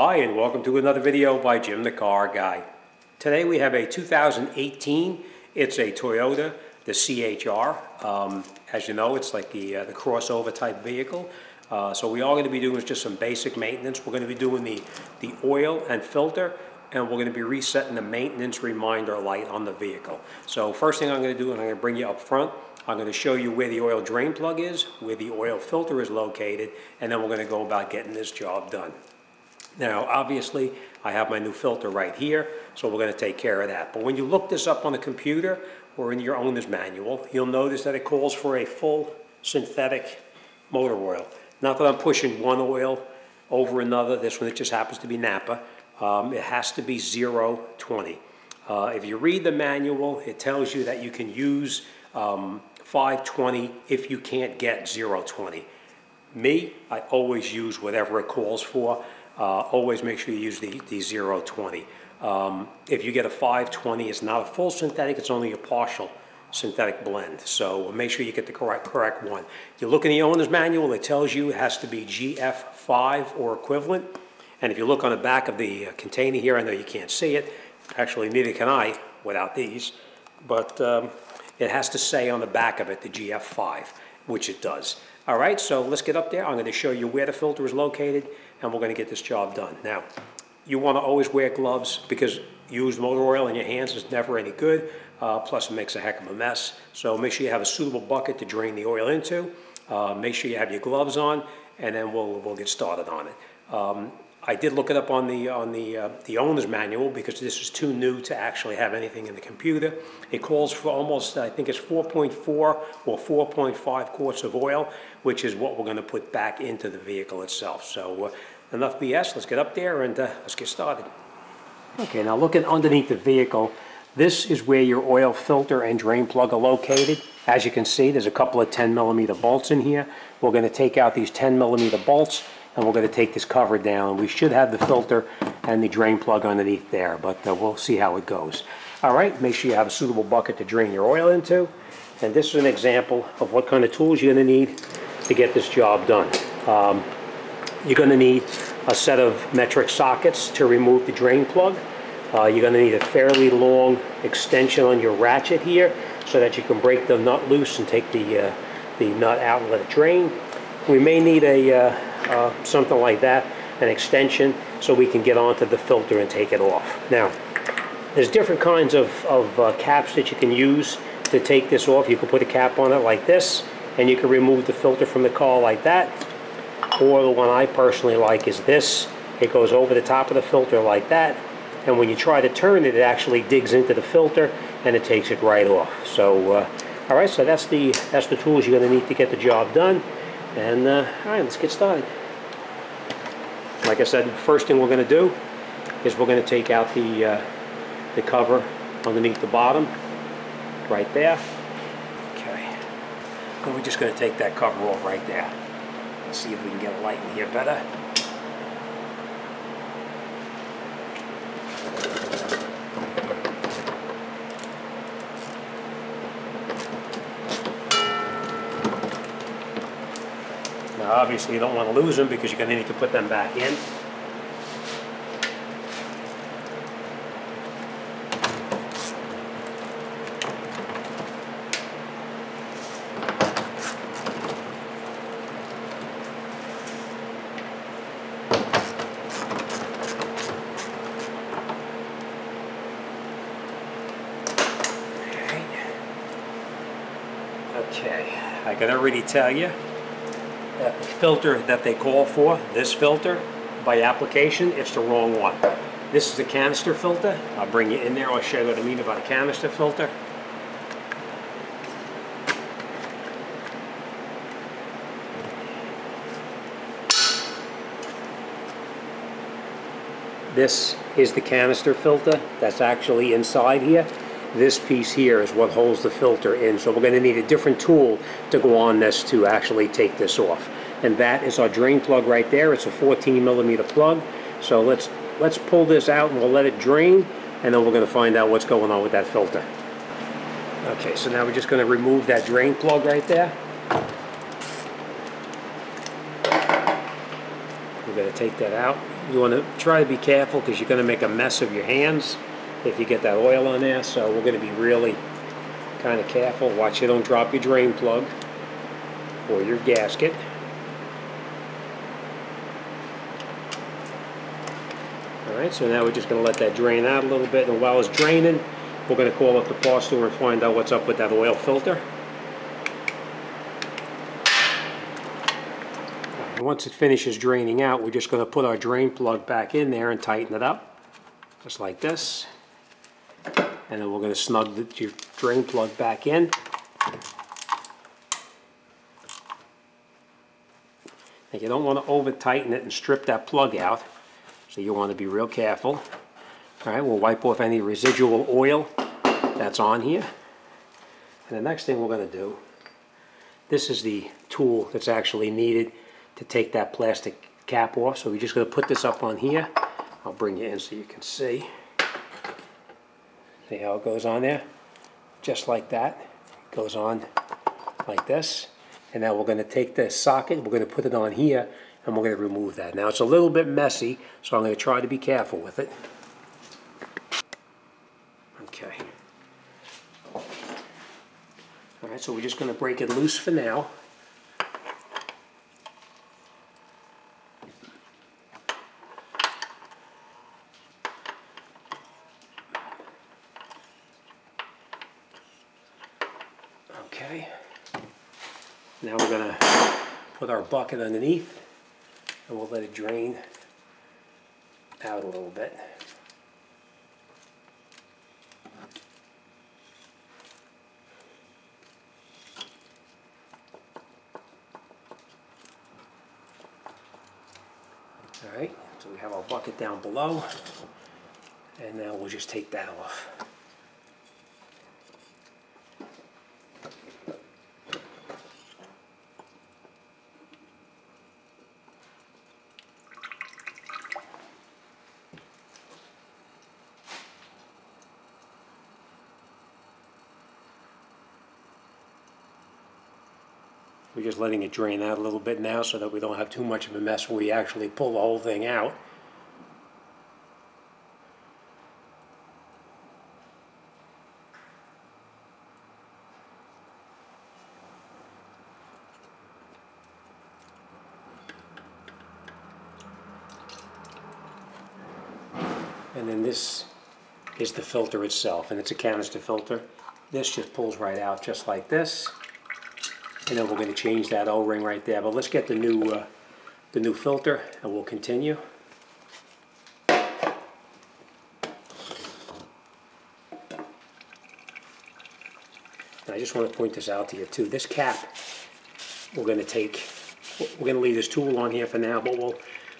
Hi, and welcome to another video by Jim the Car Guy. Today we have a 2018. It's a Toyota, the CHR. As you know, it's like the crossover type vehicle. So we are going to be doing just some basic maintenance. We're going to be doing the oil and filter, and we're going to be resetting the maintenance reminder light on the vehicle. So first thing I'm going to do, and I'm going to bring you up front, I'm going to show you where the oil drain plug is, where the oil filter is located, and then we're going to go about getting this job done. Now, obviously, I have my new filter right here, so we're going to take care of that. But when you look this up on the computer or in your owner's manual, you'll notice that it calls for a full synthetic motor oil. Not that I'm pushing one oil over another. This one, it just happens to be Napa. It has to be 020. If you read the manual, it tells you that you can use 520 if you can't get 020. Me, I always use whatever it calls for. Always make sure you use the 020. If you get a 520, it's not a full synthetic, it's only a partial synthetic blend. So make sure you get the correct one. You look in the owner's manual, it tells you it has to be GF5 or equivalent. And if you look on the back of the container here, I know you can't see it. Actually, neither can I without these. But it has to say on the back of it, the GF5, which it does. All right, so let's get up there. I'm going to show you where the filter is located, and we're going to get this job done. Now, you want to always wear gloves because used motor oil in your hands is never any good. Plus, it makes a heck of a mess. So make sure you have a suitable bucket to drain the oil into. Make sure you have your gloves on, and then we'll get started on it. I did look it up on the owner's manual because this is too new to actually have anything in the computer. It calls for almost, I think it's 4.4 or 4.5 quarts of oil, which is what we're going to put back into the vehicle itself. So enough BS, let's get up there and let's get started. Okay, now looking underneath the vehicle, this is where your oil filter and drain plug are located. As you can see, there's a couple of 10mm bolts in here. We're going to take out these 10mm bolts, and we're going to take this cover down. We should have the filter and the drain plug underneath there, but we'll see how it goes. All right, make sure you have a suitable bucket to drain your oil into. And this is an example of what kind of tools you're going to need to get this job done. You're going to need a set of metric sockets to remove the drain plug. You're going to need a fairly long extension on your ratchet here so that you can break the nut loose and take the nut out and let it drain. We may need something like that, an extension, so we can get onto the filter and take it off. Now, there's different kinds of caps that you can use to take this off. You can put a cap on it like this, and you can remove the filter from the car like that. Or the one I personally like is this. It goes over the top of the filter like that, and when you try to turn it, it actually digs into the filter and it takes it right off. So, all right, so that's the tools you're going to need to get the job done. And all right, let's get started. Like I said, the first thing we're going to do is we're going to take out the cover underneath the bottom, right there. Okay, and we're just going to take that cover off right there. Let's see if we can get a light in here better. Now, obviously, you don't want to lose them because you're going to need to put them back in. Okay, I can already tell you that the filter that they call for, this filter, by application, it's the wrong one. This is a canister filter. I'll bring you in there. I'll show you what I mean about a canister filter. This is the canister filter that's actually inside here. This piece here is what holds the filter in, so we're going to need a different tool to go on this to actually take this off. And that is our drain plug right there. It's a 14mm plug. So let's pull this out and we'll let it drain, and then we're going to find out what's going on with that filter. Okay, so now we're just going to remove that drain plug right there. We're going to take that out. You want to try to be careful because you're going to make a mess of your hands if you get that oil on there. So we're going to be really kind of careful. Watch you don't drop your drain plug or your gasket. Alright, so now we're just going to let that drain out a little bit, and while it's draining, we're going to call up the parts store and find out what's up with that oil filter. And once it finishes draining out, we're just going to put our drain plug back in there and tighten it up, just like this. And then we're going to snug the drain plug back in. Now you don't want to over tighten it and strip that plug out, so you want to be real careful. Alright, we'll wipe off any residual oil that's on here. And the next thing we're going to do, this is the tool that's actually needed to take that plastic cap off. So we're just going to put this up on here. I'll bring you in so you can see. See how it goes on there? Just like that. It goes on like this. And now we're going to take this socket, we're going to put it on here, and we're going to remove that. Now it's a little bit messy, so I'm going to try to be careful with it. Okay. Alright, so we're just going to break it loose for now. Okay. Now we're going to put our bucket underneath, and we'll let it drain out a little bit. Alright, so we have our bucket down below, and now we'll just take that off. We're just letting it drain out a little bit now so that we don't have too much of a mess when we actually pull the whole thing out. And then this is the filter itself, and it's a canister filter. This just pulls right out just like this. And then we're going to change that O-ring right there. But let's get the new filter, and we'll continue. And I just want to point this out to you too. This cap, we're going to leave this tool on here for now, but we're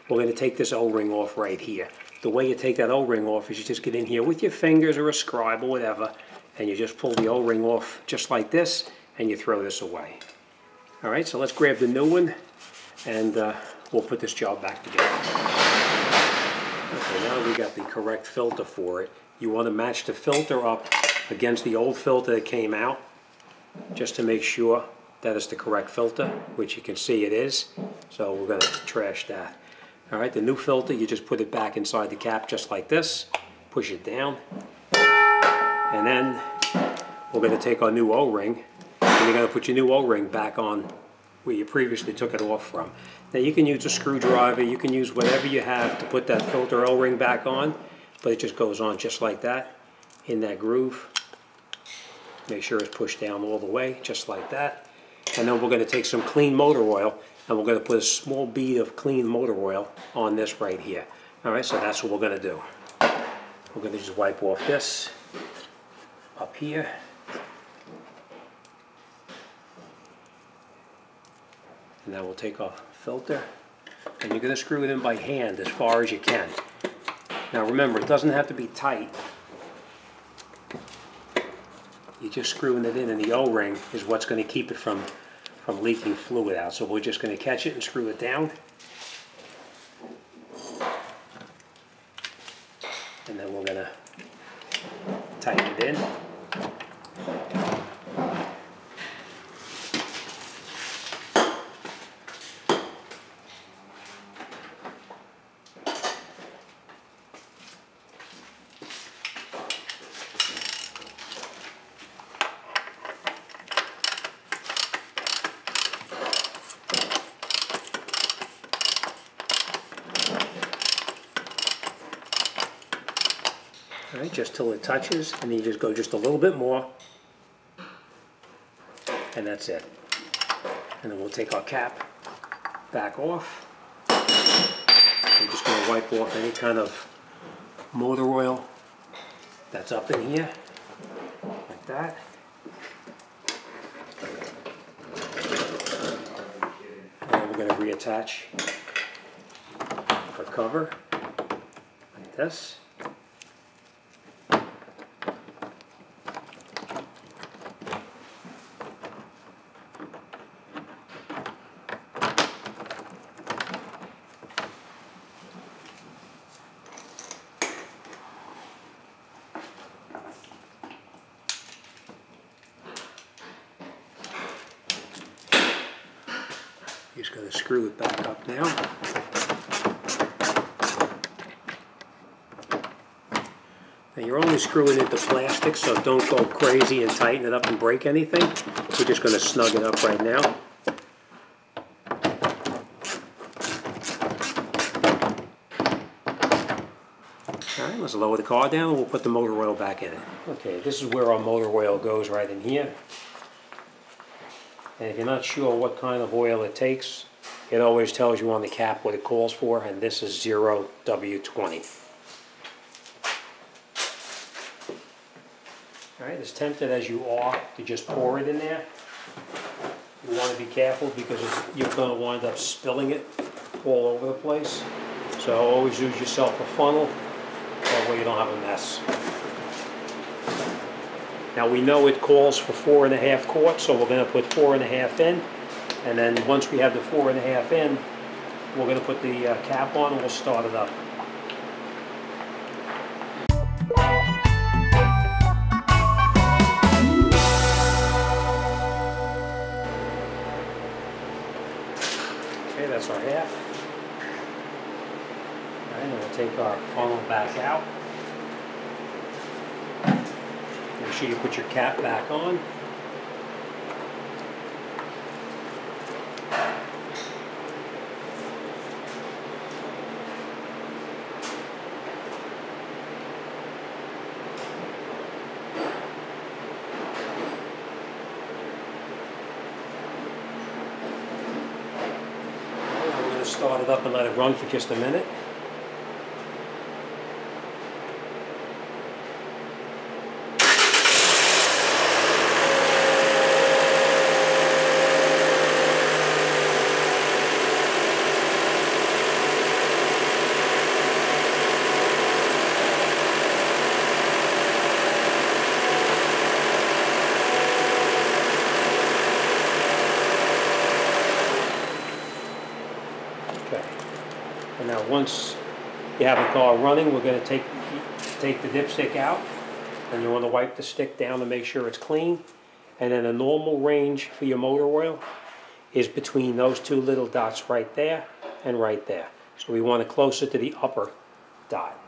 going to take this O-ring off right here. The way you take that O-ring off is you just get in here with your fingers or a scribe or whatever, and you just pull the O-ring off just like this, and you throw this away. Alright, so let's grab the new one, and we'll put this job back together. Okay, now we got the correct filter for it. You want to match the filter up against the old filter that came out, just to make sure that it's the correct filter, which you can see it is. So we're going to trash that. Alright, the new filter, you just put it back inside the cap just like this, push it down, and then we're going to take our new O-ring, and you're going to put your new O-ring back on where you previously took it off from. Now you can use a screwdriver, you can use whatever you have to put that filter O-ring back on, but it just goes on just like that, in that groove. Make sure it's pushed down all the way, just like that. And then we're going to take some clean motor oil, and we're going to put a small bead of clean motor oil on this right here. Alright, so that's what we're going to do. We're going to just wipe off this up here. And now we'll take our filter, and you're going to screw it in by hand as far as you can. Now remember, it doesn't have to be tight. You're just screwing it in, and the O-ring is what's going to keep it from leaking fluid out. So we're just going to catch it and screw it down. And then we're going to tighten it in. All right, just till it touches, and then you just go just a little bit more, and that's it. And then we'll take our cap back off. We're just going to wipe off any kind of motor oil that's up in here, like that. And we're going to reattach our cover like this. Just going to screw it back up now. Now you're only screwing into plastic, so don't go crazy and tighten it up and break anything. We're just going to snug it up right now. Alright, let's lower the car down and we'll put the motor oil back in it. Okay, this is where our motor oil goes, right in here. And if you're not sure what kind of oil it takes, it always tells you on the cap what it calls for, and this is 0W20. Alright, as tempted as you are to just pour it in there, you want to be careful because you're going to wind up spilling it all over the place. So always use yourself a funnel, that way you don't have a mess. Now we know it calls for 4.5 quarts, so we're going to put 4.5 in, and then once we have the 4.5 in, we're going to put the cap on and we'll start it up. Okay, that's our half. All right, and we'll take our funnel back out. Make sure you put your cap back on. Now we're going to start it up and let it run for just a minute. Okay. And now once you have the car running, we're going to take the dipstick out, and you want to wipe the stick down to make sure it's clean. And then a normal range for your motor oil is between those two little dots right there and right there. So we want it closer to the upper dot.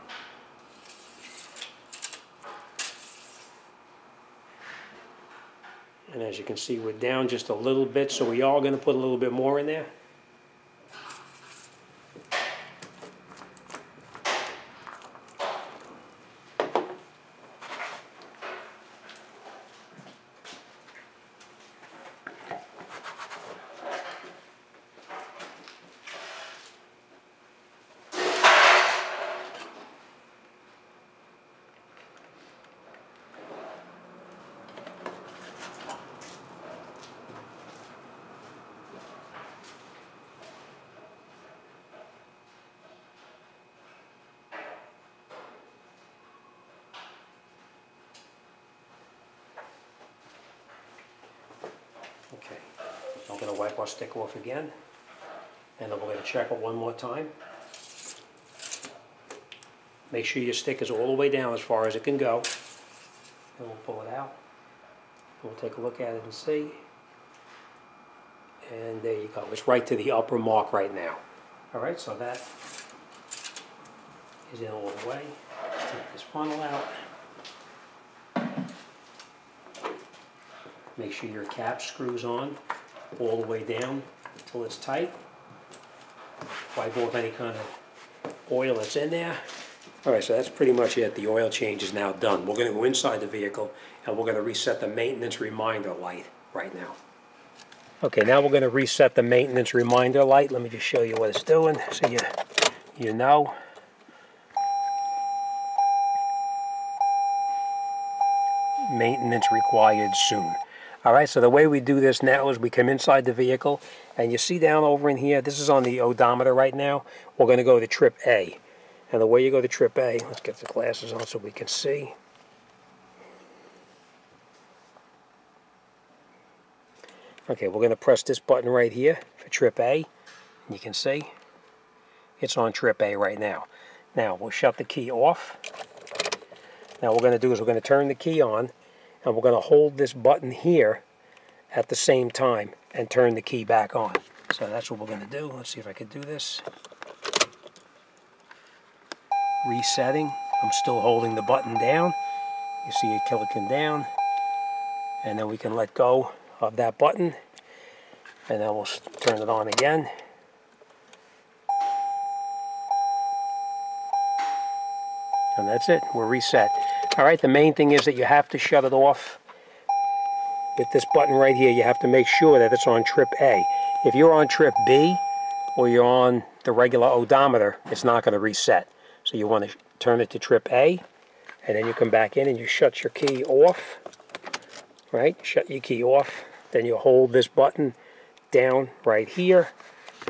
And as you can see, we're down just a little bit, so we are going to put a little bit more in there. Okay, so I'm going to wipe our stick off again, and then we're going to check it one more time. Make sure your stick is all the way down as far as it can go, and we'll pull it out. We'll take a look at it and see, and there you go. It's right to the upper mark right now. All right, so that is in all the way. Let's take this funnel out. Make sure your cap screws on all the way down until it's tight. Wipe off any kind of oil that's in there. All right, so that's pretty much it. The oil change is now done. We're going to go inside the vehicle and we're going to reset the maintenance reminder light right now. Okay, now we're going to reset the maintenance reminder light. Let me just show you what it's doing so you know. Maintenance required soon. All right, so the way we do this now is we come inside the vehicle, and you see down over in here, this is on the odometer right now. We're going to go to trip A. And the way you go to trip A, let's get the glasses on so we can see. Okay, we're going to press this button right here for trip A. You can see it's on trip A right now. Now, we'll shut the key off. Now, what we're going to do is we're going to turn the key on, and we're going to hold this button here at the same time and turn the key back on. So that's what we're going to do. Let's see if I can do this. Resetting. I'm still holding the button down. You see it clicking down. And then we can let go of that button. And then we'll turn it on again. And that's it. We're reset. All right, the main thing is that you have to shut it off with this button right here. You have to make sure that it's on trip A. If you're on trip B or you're on the regular odometer, it's not going to reset. So you want to turn it to trip A, and then you come back in and you shut your key off, right? Shut your key off. Then you hold this button down right here.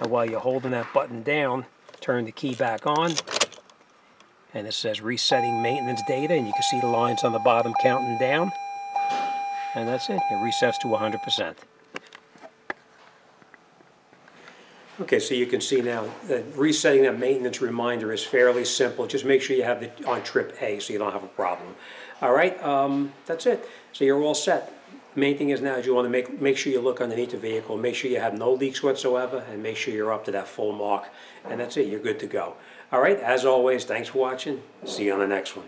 And while you're holding that button down, turn the key back on. And it says resetting maintenance data, and you can see the lines on the bottom counting down. And that's it. It resets to 100%. Okay, so you can see now that resetting that maintenance reminder is fairly simple. Just make sure you have it on trip A so you don't have a problem. All right, that's it. So you're all set. Main thing is now is you want to make sure you look underneath the vehicle, make sure you have no leaks whatsoever, and make sure you're up to that full mark. And that's it. You're good to go. All right, as always, thanks for watching. See you on the next one.